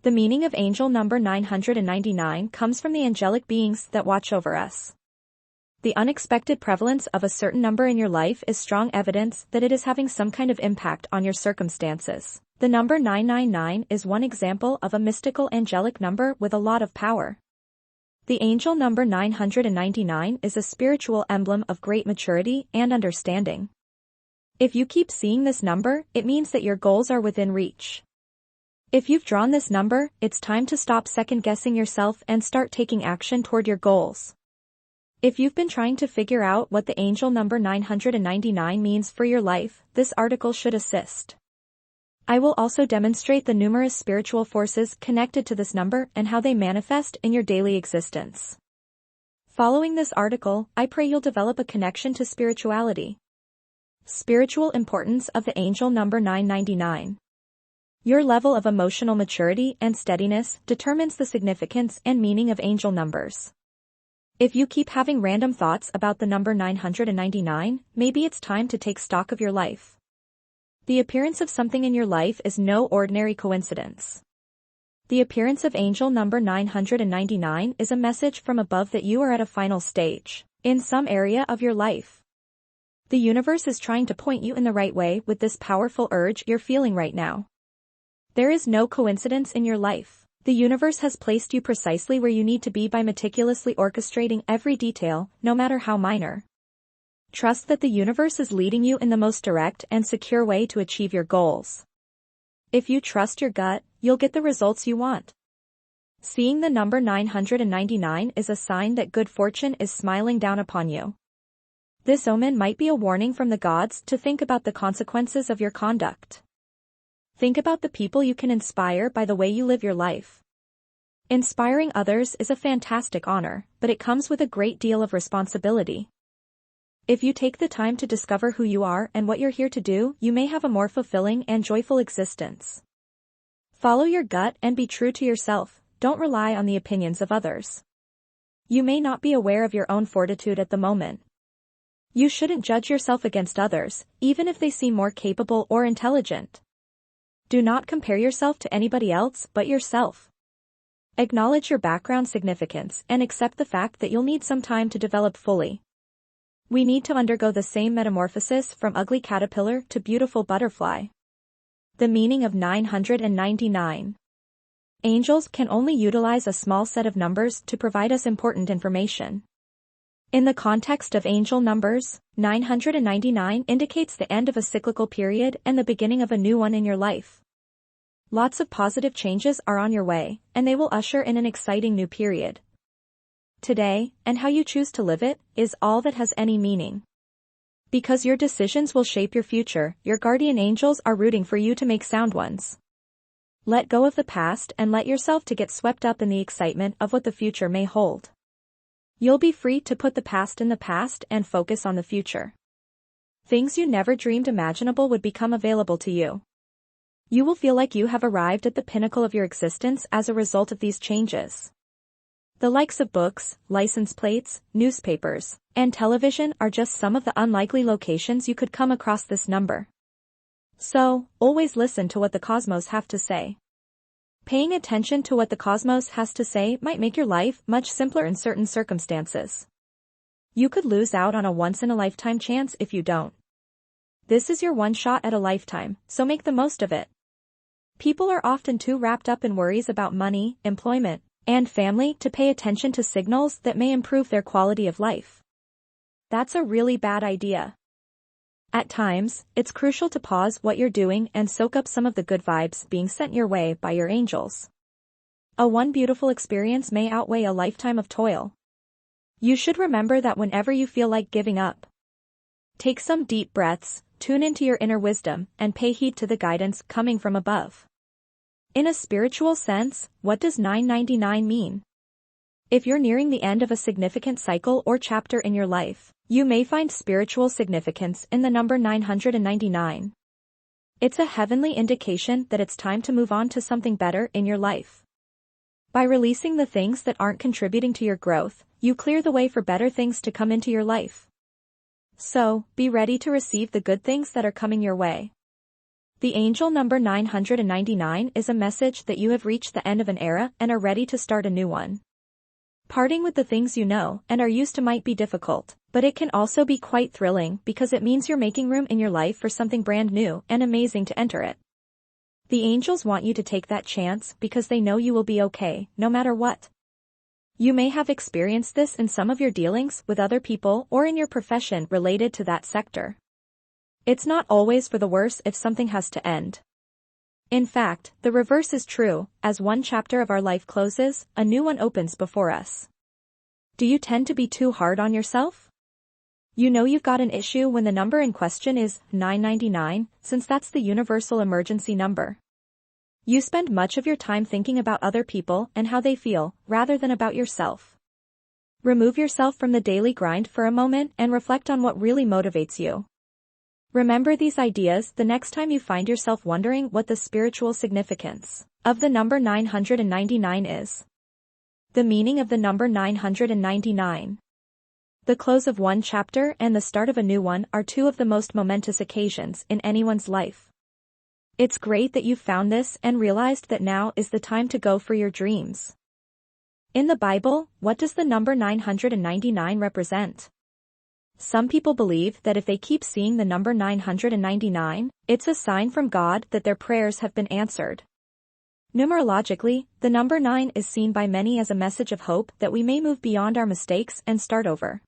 The meaning of angel number 999 comes from the angelic beings that watch over us. The unexpected prevalence of a certain number in your life is strong evidence that it is having some kind of impact on your circumstances. The number 999 is one example of a mystical angelic number with a lot of power. The angel number 999 is a spiritual emblem of great maturity and understanding. If you keep seeing this number, it means that your goals are within reach. If you've drawn this number, it's time to stop second-guessing yourself and start taking action toward your goals. If you've been trying to figure out what the angel number 999 means for your life, this article should assist. I will also demonstrate the numerous spiritual forces connected to this number and how they manifest in your daily existence. Following this article, I pray you'll develop a connection to spirituality. Spiritual importance of the angel number 999. Your level of emotional maturity and steadiness determines the significance and meaning of angel numbers. If you keep having random thoughts about the number 999, maybe it's time to take stock of your life. The appearance of something in your life is no ordinary coincidence. The appearance of angel number 999 is a message from above that you are at a final stage in some area of your life. The universe is trying to point you in the right way with this powerful urge you're feeling right now. There is no coincidence in your life. The universe has placed you precisely where you need to be by meticulously orchestrating every detail, no matter how minor. Trust that the universe is leading you in the most direct and secure way to achieve your goals. If you trust your gut, you'll get the results you want. Seeing the number 999 is a sign that good fortune is smiling down upon you. This omen might be a warning from the gods to think about the consequences of your conduct. Think about the people you can inspire by the way you live your life. Inspiring others is a fantastic honor, but it comes with a great deal of responsibility. If you take the time to discover who you are and what you're here to do, you may have a more fulfilling and joyful existence. Follow your gut and be true to yourself. Don't rely on the opinions of others. You may not be aware of your own fortitude at the moment. You shouldn't judge yourself against others, even if they seem more capable or intelligent. Do not compare yourself to anybody else but yourself. Acknowledge your background significance and accept the fact that you'll need some time to develop fully. We need to undergo the same metamorphosis from ugly caterpillar to beautiful butterfly. The meaning of 999. Angels can only utilize a small set of numbers to provide us important information. In the context of angel numbers, 999 indicates the end of a cyclical period and the beginning of a new one in your life. Lots of positive changes are on your way, and they will usher in an exciting new period. Today, and how you choose to live it, is all that has any meaning. Because your decisions will shape your future, your guardian angels are rooting for you to make sound ones. Let go of the past and let yourself to get swept up in the excitement of what the future may hold. You'll be free to put the past in the past and focus on the future. Things you never dreamed imaginable would become available to you. You will feel like you have arrived at the pinnacle of your existence as a result of these changes. The likes of books, license plates, newspapers, and television are just some of the unlikely locations you could come across this number. So, always listen to what the cosmos have to say. Paying attention to what the cosmos has to say might make your life much simpler in certain circumstances. You could lose out on a once-in-a-lifetime chance if you don't. This is your one shot at a lifetime, so make the most of it. People are often too wrapped up in worries about money, employment, and family to pay attention to signals that may improve their quality of life. That's a really bad idea. At times, it's crucial to pause what you're doing and soak up some of the good vibes being sent your way by your angels. A one beautiful experience may outweigh a lifetime of toil. You should remember that whenever you feel like giving up, take some deep breaths, tune into your inner wisdom, and pay heed to the guidance coming from above. In a spiritual sense, what does 999 mean? If you're nearing the end of a significant cycle or chapter in your life, you may find spiritual significance in the number 999. It's a heavenly indication that it's time to move on to something better in your life. By releasing the things that aren't contributing to your growth, you clear the way for better things to come into your life. So, be ready to receive the good things that are coming your way. The angel number 999 is a message that you have reached the end of an era and are ready to start a new one. Parting with the things you know and are used to might be difficult, but it can also be quite thrilling because it means you're making room in your life for something brand new and amazing to enter it. The angels want you to take that chance because they know you will be okay, no matter what. You may have experienced this in some of your dealings with other people or in your profession related to that sector. It's not always for the worse if something has to end. In fact, the reverse is true. As one chapter of our life closes, a new one opens before us. Do you tend to be too hard on yourself? You know you've got an issue when the number in question is 999, since that's the universal emergency number. You spend much of your time thinking about other people and how they feel, rather than about yourself. Remove yourself from the daily grind for a moment and reflect on what really motivates you. Remember these ideas the next time you find yourself wondering what the spiritual significance of the number 999 is. The meaning of the number 999. The close of one chapter and the start of a new one are two of the most momentous occasions in anyone's life. It's great that you've found this and realized that now is the time to go for your dreams. In the Bible, what does the number 999 represent? Some people believe that if they keep seeing the number 999, it's a sign from God that their prayers have been answered. Numerologically, the number 9 is seen by many as a message of hope that we may move beyond our mistakes and start over.